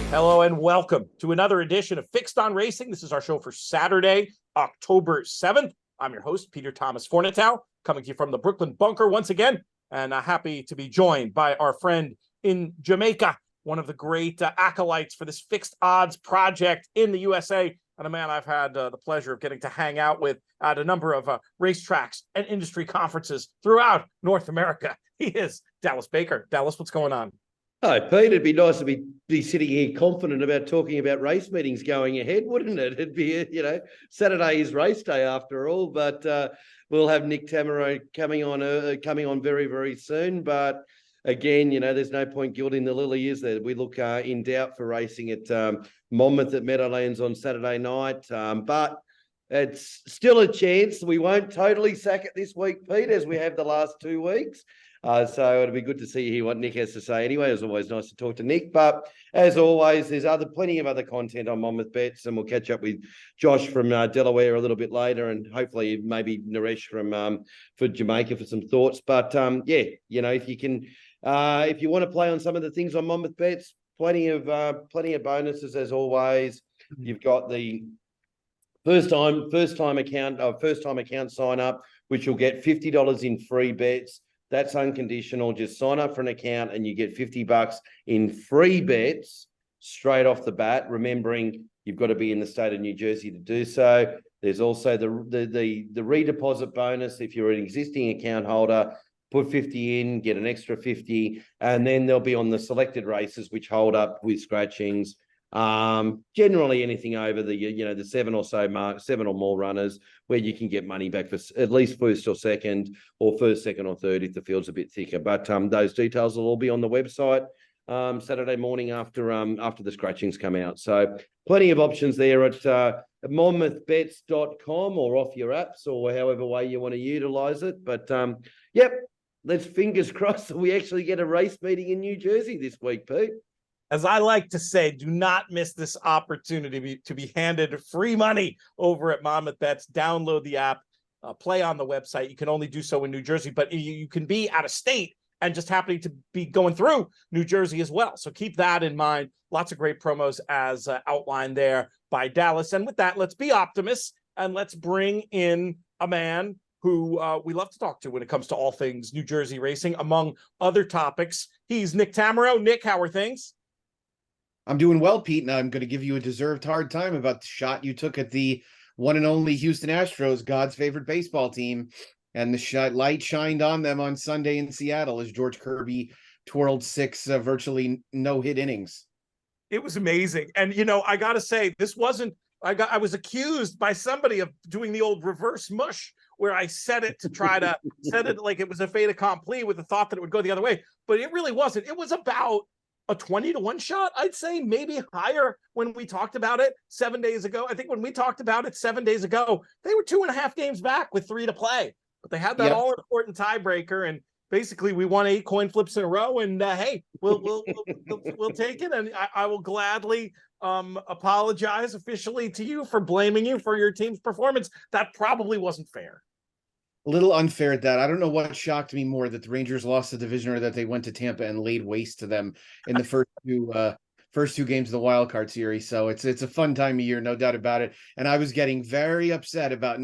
Hello and welcome to another edition of Fixed on Racing. This is our show for Saturday, October 7th. I'm your host, Peter Thomas Fornatow, coming to you from the Brooklyn Bunker once again, and happy to be joined by our friend in Jamaica, one of the great acolytes for this fixed odds project in the USA, and a man I've had the pleasure of getting to hang out with at a number of racetracks and industry conferences throughout North America. He is Dallas Baker. Dallas, what's going on? Hi, Pete. It'd be nice to be sitting here confident about talking about race meetings going ahead, wouldn't it? It'd be, Saturday is race day after all, but we'll have Nick Tammaro coming on very, very soon. But again, there's no point gilding the lily, is there? We look in doubt for racing at Monmouth at Meadowlands on Saturday night, but it's still a chance. We won't totally sack it this week, Pete, as we have the last 2 weeks. So it'll be good to see what Nick has to say anyway. It's always nice to talk to Nick. But as always, there's plenty of other content on Monmouth Bets, and we'll catch up with Josh from Delaware a little bit later, and hopefully maybe Naresh from for Jamaica for some thoughts. But if you want to play on some of the things on Monmouth Bets, plenty of bonuses as always. You've got the first time account sign up, which will get $50 in free bets. That's unconditional. Just sign up for an account and you get $50 in free bets straight off the bat. Remembering you've got to be in the state of New Jersey to do so. There's also the redeposit bonus. If you're an existing account holder, put 50 in, get an extra 50, and then they'll be on the selected races which hold up with scratchings. Generally anything over the 7 or more runners, where you can get money back for at least first, second, or third if the field's a bit thicker. But those details will all be on the website Saturday morning after the scratchings come out. So plenty of options there at monmouthbets.com or off your apps or however way you want to utilize it. But let's fingers crossed that we actually get a race meeting in New Jersey this week, Pete. As I like to say, do not miss this opportunity to be handed free money over at Monmouth Bets. Download the app, play on the website. You can only do so in New Jersey, but you can be out of state and just happening to be going through New Jersey as well. So keep that in mind. Lots of great promos as outlined there by Dallas. And with that, let's be optimists and let's bring in a man who we love to talk to when it comes to all things New Jersey racing, among other topics. He's Nick Tammaro. Nick, how are things? I'm doing well, Pete, and I'm going to give you a deserved hard time about the shot you took at the one and only Houston Astros, God's favorite baseball team, and the light shined on them on Sunday in Seattle as George Kirby twirled 6 virtually no-hit innings. It was amazing. And, I got to say, I was accused by somebody of doing the old reverse mush, where I said it to try to set it like it was a fait accompli with the thought that it would go the other way. But it really wasn't. It was about a 20-1 shot, I'd say, maybe higher when we talked about it 7 days ago. I think when we talked about it 7 days ago, they were 2.5 games back with 3 to play. But they had that all-important tiebreaker, and basically we won 8 coin flips in a row. And hey, we'll take it, and I will gladly apologize officially to you for blaming you for your team's performance. That probably wasn't fair. A little unfair at that. I don't know what shocked me more, that the Rangers lost the division or that they went to Tampa and laid waste to them in the first two games of the wild card series. So it's a fun time of year, no doubt about it. And I was getting very upset about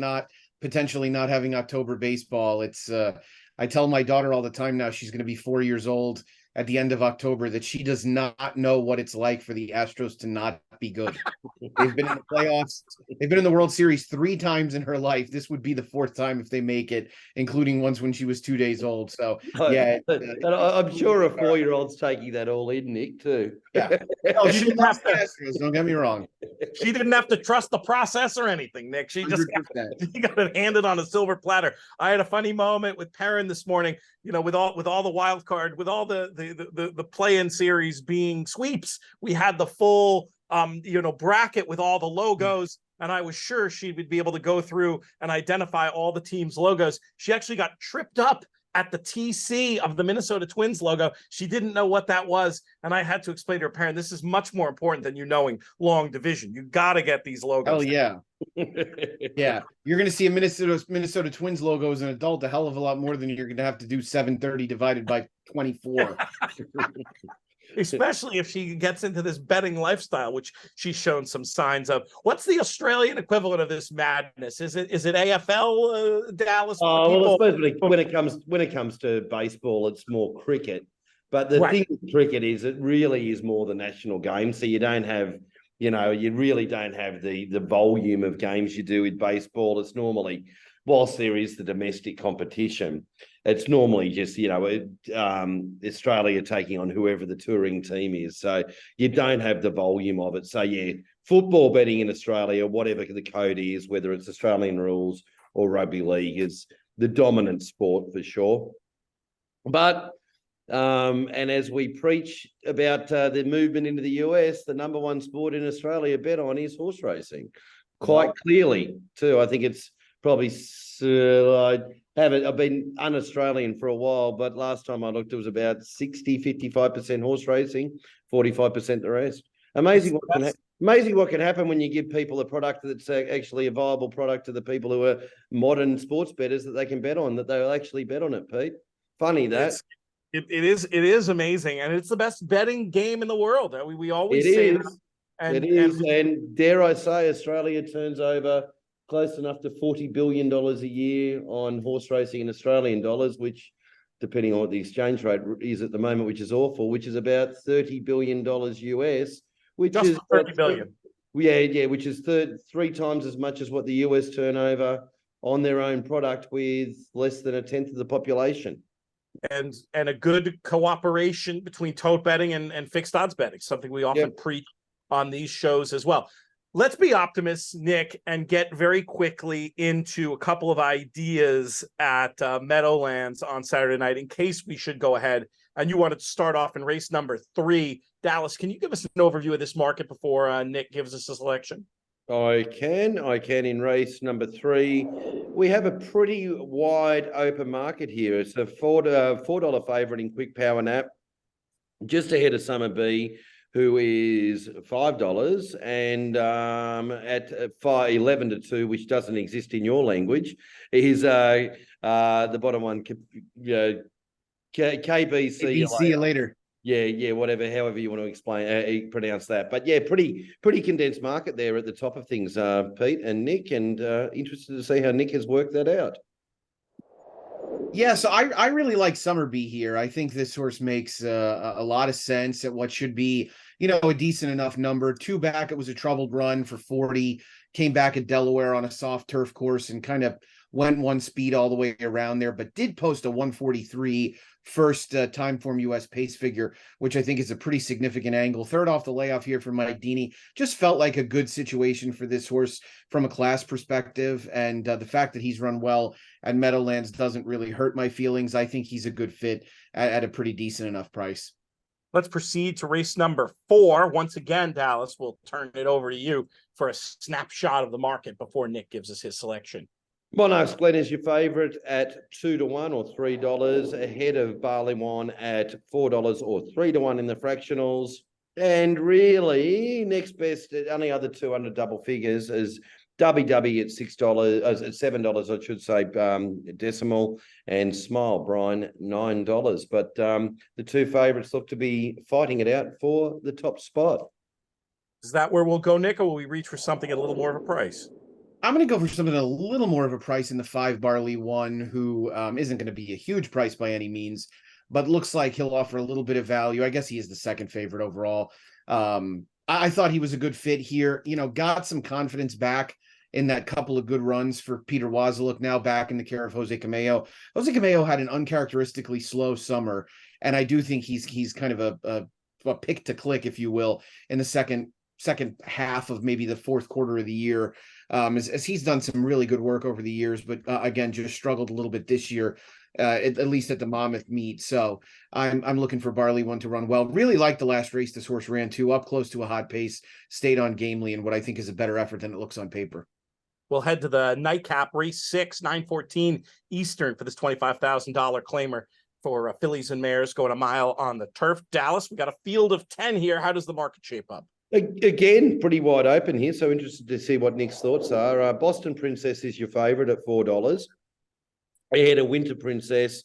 potentially not having October baseball. It's I tell my daughter all the time now, she's going to be 4 years old at the end of October, that she does not know what it's like for the Astros to not be good. They've been in the playoffs. They've been in the World Series 3 times in her life. This would be the 4th time if they make it, including once when she was 2 days old. So, yeah. And I'm sure a 4-year-old's taking that all in, Nick, too. Yeah. Oh, she didn't have to. Astros, don't get me wrong. She didn't have to trust the process or anything, Nick. She just got it handed on a silver platter. I had a funny moment with Perrin this morning, with all the wild card, with all the play-in series being sweeps. We had the full bracket with all the logos, and I was sure she would be able to go through and identify all the teams' logos. She actually got tripped up at the TC of the Minnesota Twins logo. She didn't know what that was, and I had to explain to her parent, this is much more important than knowing long division. You got to get these logos. Oh, yeah. Yeah. You're going to see a Minnesota Twins logo as an adult a hell of a lot more than you're going to have to do 730 divided by 24. especially if she gets into this betting lifestyle, which she's shown some signs of. What's the Australian equivalent of this madness? Is it AFL, Dallas? Oh, well, I People, suppose when it comes to baseball, it's more cricket. But the right. thing with cricket is it really is more the national game. So you don't have, you really don't have the volume of games you do with baseball. It's normally, whilst there is the domestic competition, it's normally just, Australia taking on whoever the touring team is. So you don't have the volume of it. So yeah, football betting in Australia, whatever the code is, whether it's Australian rules or rugby league, is the dominant sport for sure. But and as we preach about the movement into the US, the number one sport in Australia bet on is horse racing. Quite clearly, too. I think it's probably, I've been un-Australian for a while, but last time I looked, it was about 55% horse racing, 45% the rest. Amazing what can happen when you give people a product that's actually a viable product to the people who are modern sports bettors that they can bet on, that they'll actually bet on it, Pete. Funny that. It is amazing, and it's the best betting game in the world. We always say that. And dare I say, Australia turns over close enough to $40 billion a year on horse racing in Australian dollars, which, depending on what the exchange rate is at the moment, which is awful, which is about $30 billion US, which just is 30 billion. Yeah, which is three times as much as what the US turnover on their own product, with less than a tenth of the population. And a good cooperation between tote betting and fixed odds betting, something we often preach on these shows as well. Let's be optimists, Nick, and get very quickly into a couple of ideas at Meadowlands on Saturday night, in case we should go ahead. And you wanted to start off in race number 3. Dallas, can you give us an overview of this market before Nick gives us a selection? I can in race number 3. We have a pretty wide open market here. It's a $4 favorite in Quick Power Nap, just ahead of Summer B, who is $5, and at 11-2, which doesn't exist in your language, is the bottom one, KBC. See you later. Yeah, whatever, however you want to pronounce that. But yeah, pretty condensed market there at the top of things, Pete and Nick, and interested to see how Nick has worked that out. Yeah, so I really like Summer Bee here. I think this horse makes a lot of sense at what should be, a decent enough number. 2 back, it was a troubled run for 40, came back at Delaware on a soft turf course and kind of went 1 speed all the way around there, but did post a 143 first time form US pace figure, which I think is a pretty significant angle. 3rd off the layoff here for Mike Deeney. Just felt like a good situation for this horse from a class perspective. And the fact that he's run well at Meadowlands doesn't really hurt my feelings. I think he's a good fit at a pretty decent enough price. Let's proceed to race number 4. Once again, Dallas, we'll turn it over to you for a snapshot of the market before Nick gives us his selection. Monarch's Glen is your favourite at 2-1 or $3, ahead of Barley Wine at $4 or 3-1 in the fractionals. And really, next best, only other 2 under double figures is WW at $6, at $7, I should say, decimal, and Smile Brian $9. But the 2 favourites look to be fighting it out for the top spot. Is that where we'll go, Nick, or will we reach for something at a little more of a price? I'm going to go for something a little more of a price in the 5 Barley One, who isn't going to be a huge price by any means, but looks like he'll offer a little bit of value. I guess he is the 2nd favorite overall. I thought he was a good fit here. Got some confidence back in that couple of good runs for Peter Wasiluk, now back in the care of Jose Cameo. Jose Cameo had an uncharacteristically slow summer, and I do think he's kind of a pick to click, if you will, in the second half of maybe the 4th quarter of the year, as he's done some really good work over the years, but again, just struggled a little bit this year, at least at the Monmouth meet. So I'm looking for Barley One to run well. Really liked the last race this horse ran to, up close to a hot pace, stayed on gamely, and what I think is a better effort than it looks on paper. We'll head to the nightcap, race 6, 9:14 Eastern, for this $25,000 claimer for fillies and mares going a mile on the turf. Dallas, we got a field of 10 here. How does the market shape up? Again, pretty wide open here, so interested to see what Nick's thoughts are. Boston Princess is your favourite at $4. Ahead of Winter Princess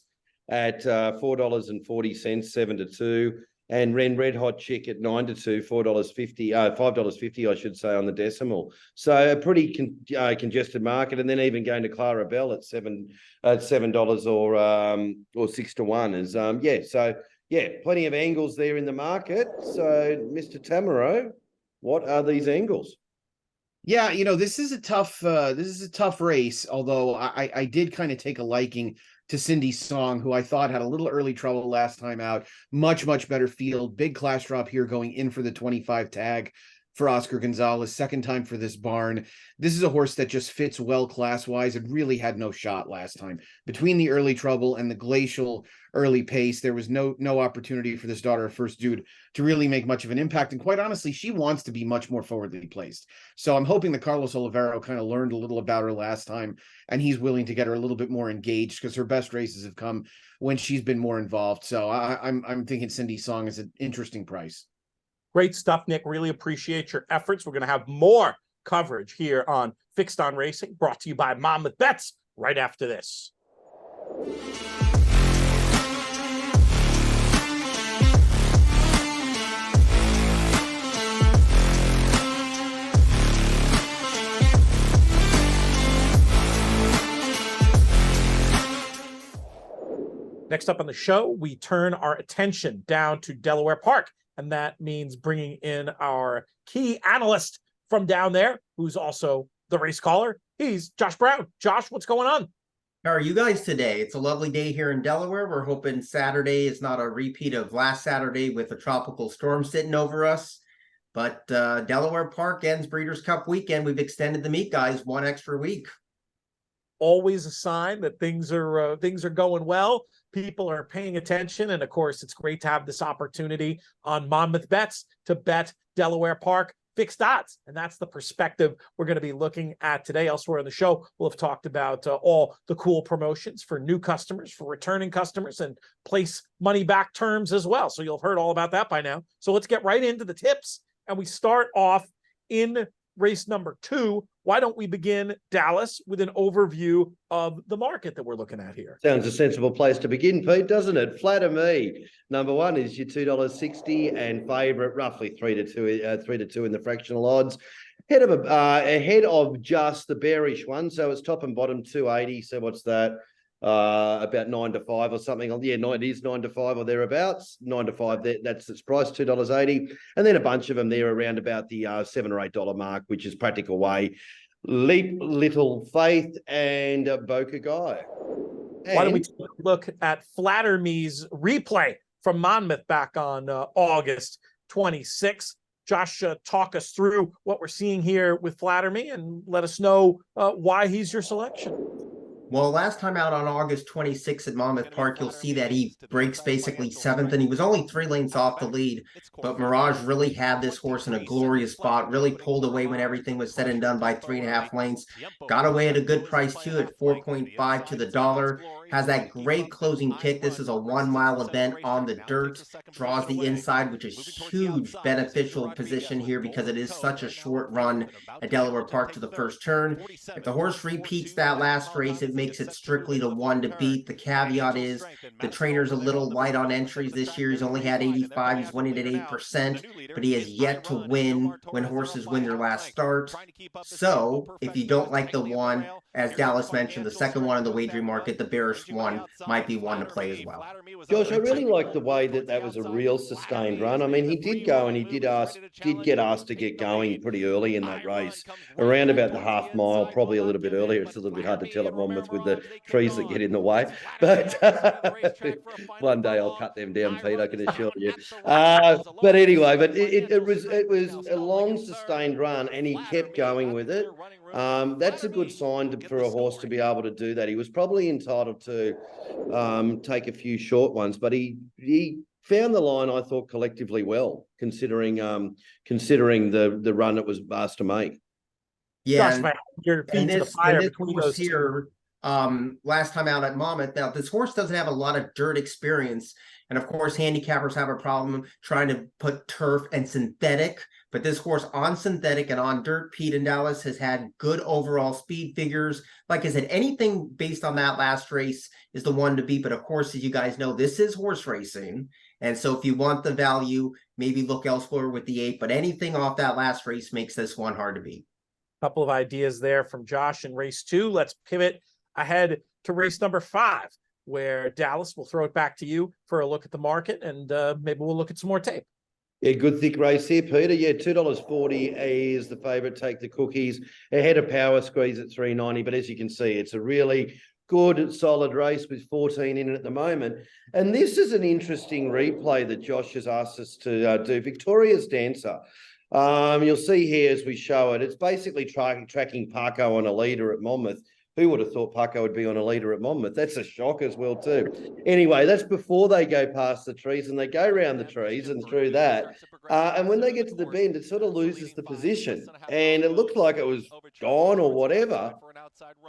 at $4.40, 7-2. and ran Red Hot Chick at 9-2, $4.50, $5.50, I should say, on the decimal. So a pretty congested market, and then even going to Clara Bell at $7 or 6-1 is So plenty of angles there in the market. So, Mr. Tammaro, what are these angles? Yeah, this is a tough race, although I did kind of take a liking to Cindy Song, who I thought had a little early trouble last time out. Much better field. Big class drop here going in for the 25 tag for Oscar Gonzalez. Second time for this barn. This is a horse that just fits well class-wise. It really had no shot last time. Between the early trouble and the glacial early pace, there was no opportunity for this daughter of First Dude to really make much of an impact. And quite honestly, she wants to be much more forwardly placed. So I'm hoping that Carlos Olivero kind of learned a little about her last time, and he's willing to get her a little bit more engaged, because her best races have come when she's been more involved. So I'm thinking Cindy Song is an interesting price. Great stuff, Nick. Really appreciate your efforts. We're going to have more coverage here on Fixed on Racing, brought to you by Monmouth Bets, right after this. Next up on the show, we turn our attention down to Delaware Park, and that means bringing in our key analyst from down there, who's also the race caller. He's Josh Brown. Josh, what's going on? How are you guys today? It's a lovely day here in Delaware. We're hoping Saturday is not a repeat of last Saturday with a tropical storm sitting over us. But Delaware Park ends Breeders' Cup weekend. We've extended the meet, guys, one extra week. Always a sign that things are going well. People are paying attention, and of course, it's great to have this opportunity on Monmouth Bets to bet Delaware Park fixed odds, and that's the perspective we're going to be looking at today. Elsewhere in the show, we'll have talked about all the cool promotions for new customers, for returning customers, and place money back terms as well. So you'll have heard all about that by now. So let's get right into the tips, and we start off in race number 2. Why don't we begin, Dallas, with an overview of the market that we're looking at here? Sounds a sensible place to begin, Pete, doesn't it? Flatter me. Number 1 is your $2.60 and favourite, roughly 3-2 in the fractional odds. Ahead of just the bearish one, so it's top and bottom 280. So what's that? About 9-5 or something. Yeah, it is 9-5 or thereabouts. 9-5. That's its price, $2.80, and then a bunch of them there around about the $7 or $8 mark, which is Practical Way, Leap, Little Faith, and Boca Guy. Why don't we take a look at Flatter Me's replay from Monmouth back on August 26th? Josh, talk us through what we're seeing here with Flatter Me and let us know why he's your selection. Well, last time out on August 26th at Monmouth Park, you'll see that he breaks basically 7th, and he was only 3 lengths off the lead. But Mirage really had this horse in a glorious spot, really pulled away when everything was said and done by 3.5 lengths. Got away at a good price, too, at 4.5 to the dollar. Has that great closing kick. This is a 1-mile event on the dirt. Draws the inside, which is huge beneficial position here because it is such a short run at Delaware Park to the first turn. If the horse repeats that last race, it makes it strictly to 1 to beat. The caveat is the trainer's a little light on entries this year. He's only had 85. He's winning at 8%, but he has yet to win when horses win their last start. So if you don't like the one, as Dallas mentioned, the second one in the wagering market, the bearish one, might be one to play as well. Josh, I really like the way that was a real sustained run. I mean, he did go and he did get asked to get going pretty early in that race, around about the half mile, probably a little bit earlier. It's a little bit hard to tell at Monmouth with the trees that get in the way. But one day I'll cut them down, Pete, I can assure you. But anyway, it was a long sustained run, and he kept going with it. That's a good sign for a horse to be able to do that. He was probably entitled to take a few short ones, but he found the line, I thought, collectively well, considering the run it was asked to make. Yeah, Josh, your feet to the fire between those here. Last time out at Monmouth. Now, this horse doesn't have a lot of dirt experience. And of course, handicappers have a problem trying to put turf and synthetic But this horse on synthetic and on dirt, Pete and Dallas has had good overall speed figures. Like I said, anything based on that last race is the one to beat. But of course, as you guys know, this is horse racing. And so if you want the value, maybe look elsewhere with the 8. But anything off that last race makes this one hard to beat. Couple of ideas there from Josh in race 2. Let's pivot ahead to race number 5, where Dallas will throw it back to you for a look at the market, and maybe we'll look at some more tape. Yeah, good thick race here, Peter. Yeah, $2.40 is the favourite. Take the cookies ahead of Power Squeeze at $3.90. But as you can see, it's a really good, solid race with 14 in it at the moment. And this is an interesting replay that Josh has asked us to do. Victoria's Dancer. You'll see here as we show it, it's basically tracking Parko on a leader at Monmouth. Who would have thought Parko would be on a leader at Monmouth? That's a shock as well too. Anyway, that's before they go past the trees, and they go around the trees and through that. And when they get to the bend, it sort of loses the position, and it looked like it was gone or whatever.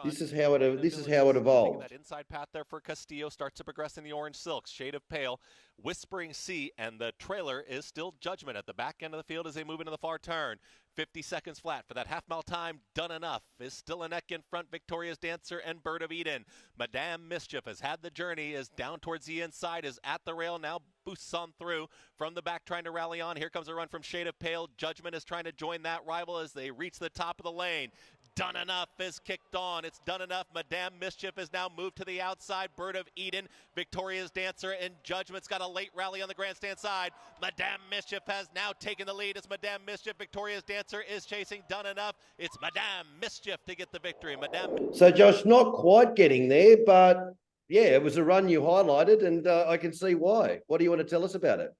This is how it evolved. That inside path there for Castillo starts to progress in the orange silks, shade of pale, Whispering Sea, and the trailer is still Judgment at the back end of the field as they move into the far turn. 50 seconds flat for that half-mile time. Done Enough is still a neck in front. Victoria's Dancer and Bird of Eden. Madame Mischief has had the journey, is down towards the inside, is at the rail, now boosts on through from the back, trying to rally on. Here comes a run from Shade of Pale. Judgment is trying to join that rival as they reach the top of the lane. Done Enough is kicked on. It's Done Enough. Madame Mischief is now moved to the outside. Bird of Eden, Victoria's Dancer, and Judgment's got a late rally on the grandstand side. Madame Mischief has now taken the lead. It's Madame Mischief. Victoria's Dancer is chasing Done Enough. It's Madame Mischief to get the victory. So, Josh, not quite getting there, but yeah, it was a run you highlighted, and I can see why. What do you want to tell us about it?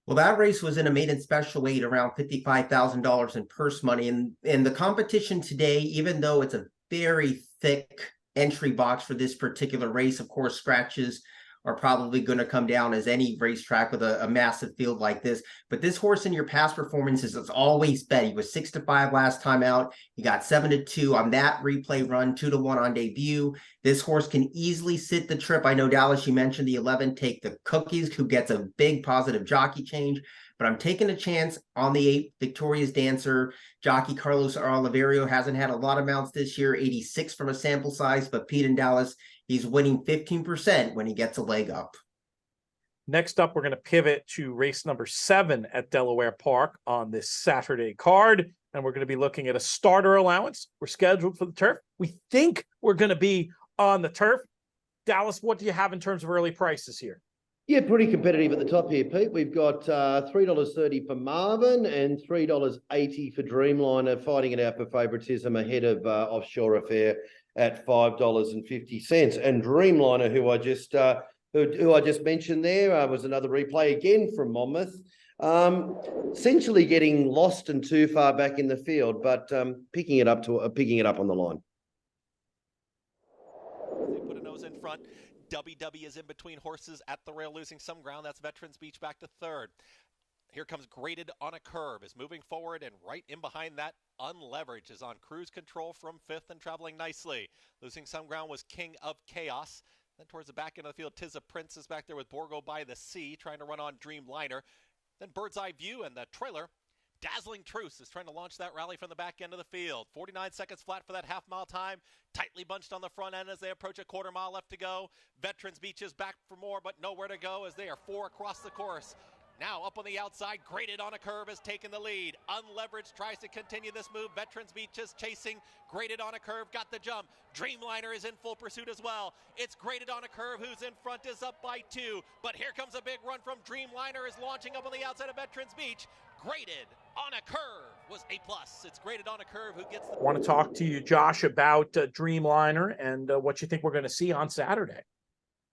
Well, that race was in a maiden special weight, around $55,000 in purse money. And the competition today, even though it's a very thick entry box for this particular race, of course, scratches are probably going to come down as any racetrack with a massive field like this. But this horse in your past performances has always bet. He was 6-5 last time out. He got 7-2 on that replay run, 2-1 on debut. This horse can easily sit the trip. I know, Dallas, you mentioned the 11, Take the Cookies, who gets a big positive jockey change. But I'm taking a chance on the 8, Victoria's Dancer. Jockey Carlos Oliverio hasn't had a lot of mounts this year, 86 from a sample size. But Pete and Dallas, he's winning 15% when he gets a leg up. Next up, we're going to pivot to race number 7 at Delaware Park on this Saturday card. And we're going to be looking at a starter allowance. We're scheduled for the turf. We think we're going to be on the turf. Dallas, what do you have in terms of early prices here? Yeah, pretty competitive at the top here, Pete. We've got $3.30 for Marvin and $3.80 for Dreamliner, fighting it out for favouritism ahead of Offshore Affair at $5.50. And Dreamliner, who I just mentioned there, was another replay again from Monmouth. Essentially getting lost and too far back in the field, but picking it up on the line. They put a nose in front. WW is in between horses at the rail, losing some ground. That's Veterans Beach back to third. Here comes Graded on a Curve, is moving forward, and right in behind that, Unleveraged is on cruise control from 5th and traveling nicely. Losing some ground was King of Chaos. Then towards the back end of the field, Tis a Prince is back there with Borgo by the Sea, trying to run on Dreamliner. Then Bird's Eye View and the trailer. Dazzling Truce is trying to launch that rally from the back end of the field. 49 seconds flat for that half-mile time. Tightly bunched on the front end as they approach a quarter mile left to go. Veterans Beach is back for more, but nowhere to go as they are 4 across the course. Now up on the outside, Graded on a Curve has taken the lead. Unleveraged tries to continue this move. Veterans Beach is chasing. Graded on a Curve got the jump. Dreamliner is in full pursuit as well. It's Graded on a Curve who's in front, is up by 2. But here comes a big run from Dreamliner, is launching up on the outside of Veterans Beach. Graded on a Curve was A+. It's Graded on a Curve who gets the... I want to talk to you, Josh, about Dreamliner and what you think we're going to see on Saturday.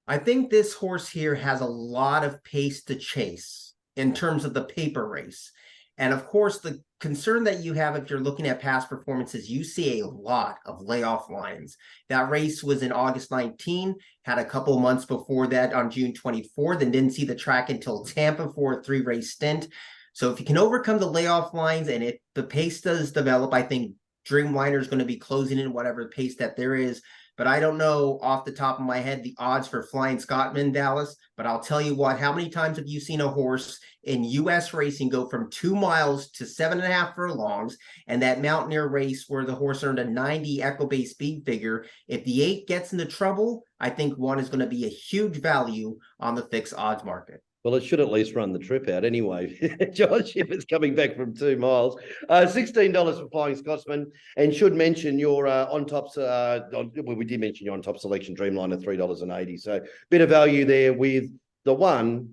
I think this horse here has a lot of pace to chase in terms of the paper race. And of course, the concern that you have if you're looking at past performances, you see a lot of layoff lines. That race was in August 19, had a couple of months before that on June 24, then didn't see the track until Tampa for a 3-race stint. So if you can overcome the layoff lines and if the pace does develop, I think Dreamliner is going to be closing in whatever pace that there is. but I don't know off the top of my head the odds for Flying Scotsman, Dallas. But I'll tell you what, how many times have you seen a horse in U.S. racing go from 2 miles to 7.5 furlongs, and that Mountaineer race where the horse earned a 90 equibase speed figure? If the 8 gets into trouble, I think 1 is going to be a huge value on the fixed odds market. Well, it should at least run the trip out anyway, Josh, if it's coming back from 2 miles. $16 for Flying Scotsman, and should mention your on tops. Well, we did mention your on top selection Dreamline at $3.80. So bit of value there with the one,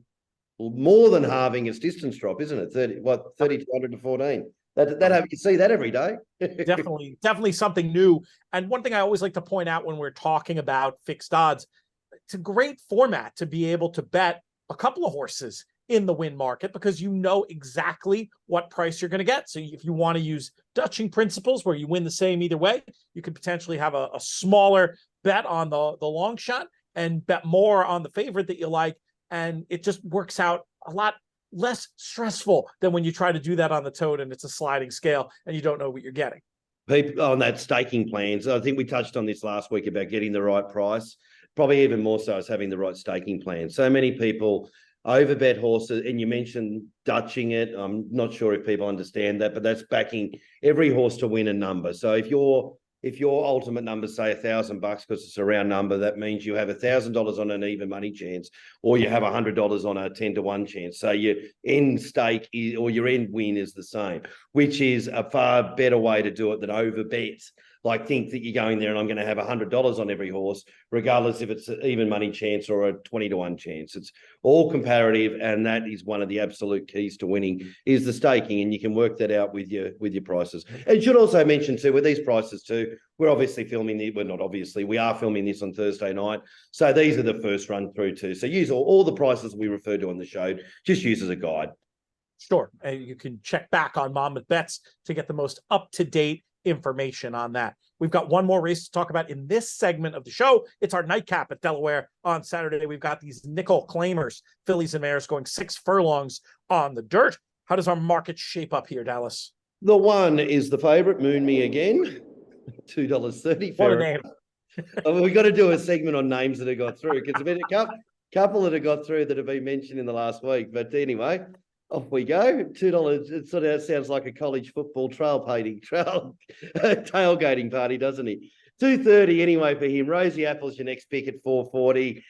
more than halving its distance drop, isn't it? 3,200 to 14. That you see that every day. Definitely something new. And one thing I always like to point out when we're talking about fixed odds, it's a great format to be able to bet a couple of horses in the win market, because you know exactly what price you're going to get. So if you want to use Dutching principles where you win the same either way, you could potentially have a smaller bet on the long shot and bet more on the favorite that you like. And it just works out a lot less stressful than when you try to do that on the tote and it's a sliding scale and you don't know what you're getting. People on that staking plans, I think we touched on this last week about getting the right price. Probably even more so as having the right staking plan. So many people overbet horses, and you mentioned Dutching it. I'm not sure if people understand that, but that's backing every horse to win a number. So if your ultimate number, say $1,000 because it's a round number, that means you have $1,000 on an even money chance, or you have $100 on a 10-to-1 chance. So your end stake or your end win is the same, which is a far better way to do it than overbet. Like, think that you're going there and I'm going to have $100 on every horse, regardless if it's an even money chance or a 20-to-1 chance. It's all comparative, and that is one of the absolute keys to winning is the staking, and you can work that out with your prices. And should also mention too, with these prices too, we're obviously filming the, well, not obviously, we are filming this on Thursday night. So these are the first run through too. So use all the prices we refer to on the show, just use as a guide. Sure. And you can check back on Monmouth Bets to get the most up-to-date information on that. We've got one more race to talk about in this segment of the show. It's our nightcap at Delaware on Saturday. We've got these nickel claimers, fillies and mares, going 6 furlongs on the dirt. How does our market shape up here, Dallas? The one is the favorite, Moon Me Again, $2.30. What a name. We've got to do a segment on names that have got through, because there's been a couple that have got through that have been mentioned in the last week. But anyway, off we go. $2. It sort of sounds like a college football tailgating party, doesn't it? $2.30 anyway for him. Rosie Apple's your next pick at $4.40.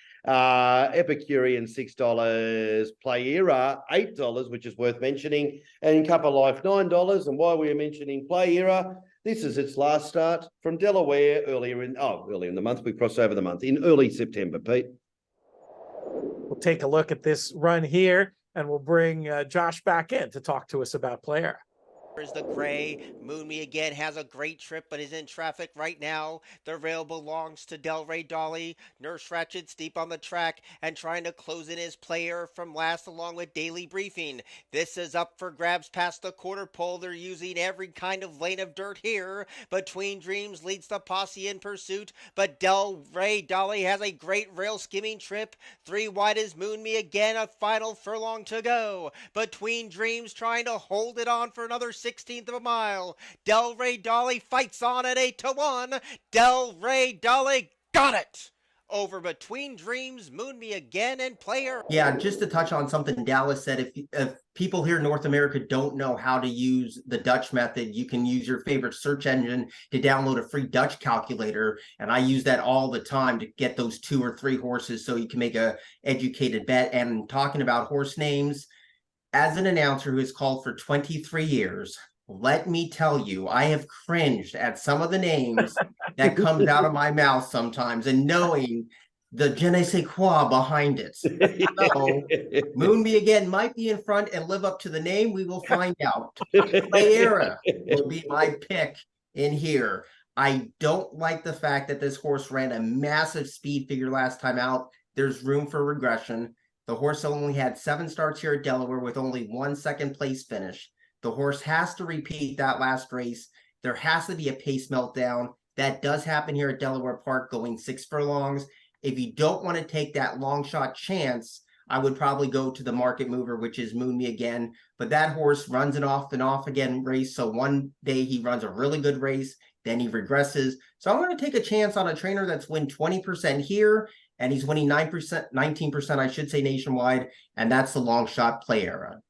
Epicurean $6. Playera $8, which is worth mentioning. And Cup of Life $9. And while we were mentioning Playera, this is its last start from Delaware earlier in the month. We crossed over the month in early September, Pete. We'll take a look at this run here, and we'll bring Josh back in to talk to us about Playera. Here's the gray. Moon Me Again has a great trip, but is in traffic right now. The rail belongs to Delray Dolly. Nurse Ratchet steep on the track and trying to close in his player from last, along with Daily Briefing. This is up for grabs past the quarter pole. They're using every kind of lane of dirt here. Between Dreams leads the posse in pursuit, but Delray Dolly has a great rail skimming trip. 3 wide is Moon Me Again, a final furlong to go. Between Dreams trying to hold it on for another 16th of a mile. Delray Dolly fights on at 8-1. Delray Dolly got it over Between Dreams, Moon Me Again, and Player. Yeah, just to touch on something Dallas said, if people here in North America don't know how to use the Dutch method, you can use your favorite search engine to download a free Dutch calculator. And I use that all the time to get those 2 or 3 horses so you can make a educated bet. And talking about horse names, as an announcer who has called for 23 years, let me tell you, I have cringed at some of the names that comes out of my mouth sometimes, and knowing the je ne sais quoi behind it. So, Moon Me Again might be in front and live up to the name. We will find out. Playera will be my pick in here. I don't like the fact that this horse ran a massive speed figure last time out. There's room for regression. The horse only had 7 starts here at Delaware with only 1 second place finish. The horse has to repeat that last race. There has to be a pace meltdown. That does happen here at Delaware Park, going 6 furlongs. If you don't want to take that long shot chance, I would probably go to the market mover, which is Moon Me Again. But that horse runs an off and off again race. So one day he runs a really good race. then he regresses. So I'm going to take a chance on a trainer that's win 20% here, and he's winning 9%, 19%, I should say, nationwide, and that's the long shot play era.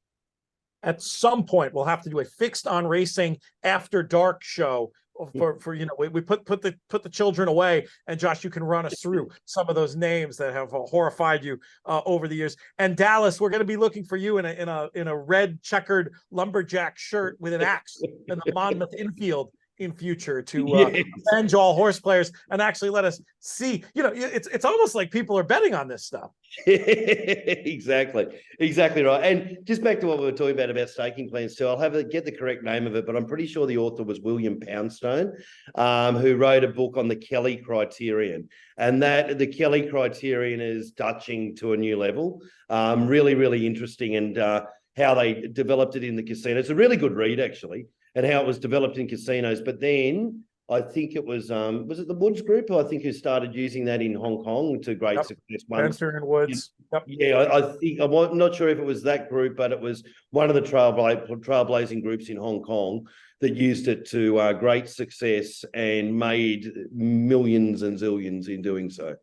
At some point, we'll have to do a Fixed on Racing after dark show for we put the children away, and Josh, you can run us through some of those names that have horrified you over the years. And Dallas, we're going to be looking for you in a red checkered lumberjack shirt with an axe in the Monmouth infield in future to avenge all horse players and actually let us see. It's almost like people are betting on this stuff. Exactly right. And just back to what we were talking about staking plans too. I'll have to get the correct name of it, but I'm pretty sure the author was William Poundstone, who wrote a book on the Kelly criterion, and that the Kelly criterion is Dutching to a new level. Really, really interesting, and how they developed it in the casino. It's a really good read, actually, and how it was developed in casinos. But then I think it was it the Woods Group, I think, who started using that in Hong Kong to great success. Spencer and Woods. Yeah, I think, I'm not sure if it was that group, but it was one of the trailblazing groups in Hong Kong that used it to great success and made millions and zillions in doing so.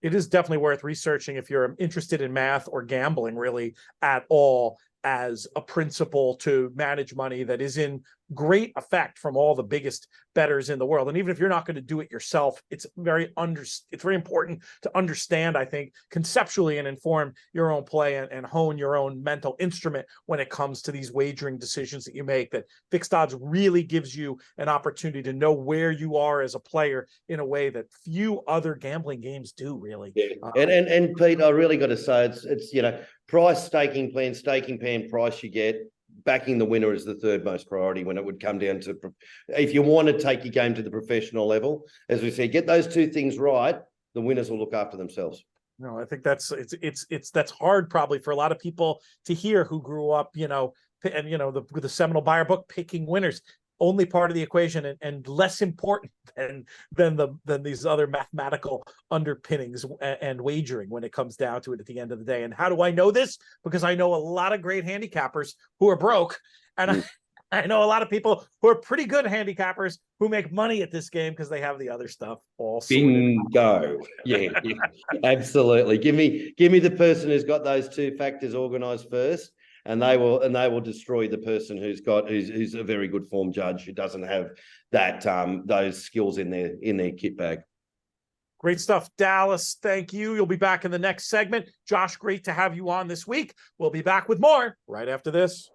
It is definitely worth researching if you're interested in math or gambling really at all, as a principle to manage money that is in great effect from all the biggest bettors in the world. And even if you're not going to do it yourself, it's very important to understand, I think, conceptually, and inform your own play and hone your own mental instrument when it comes to these wagering decisions that you make. That Fixed Odds really gives you an opportunity to know where you are as a player in a way that few other gambling games do, really. Yeah. And Pete, I really got to say, it's price, staking plan price you get. Backing the winner is the third most priority when it would come down to, if you want to take your game to the professional level. As we said, get those two things right, the winners will look after themselves. No, I think that's hard probably for a lot of people to hear who grew up, with the seminal Buyer book, picking winners. Only part of the equation, and less important than these other mathematical underpinnings and wagering when it comes down to it at the end of the day. And how do I know this? Because I know a lot of great handicappers who are broke, and I know a lot of people who are pretty good handicappers who make money at this game because they have the other stuff all sorted. Bingo. Yeah, absolutely. Give me the person who's got those two factors organized first. And they will destroy the person who's a very good form judge who doesn't have that those skills in their kit bag. Great stuff, Dallas. Thank you. You'll be back in the next segment. Josh, great to have you on this week. We'll be back with more right after this.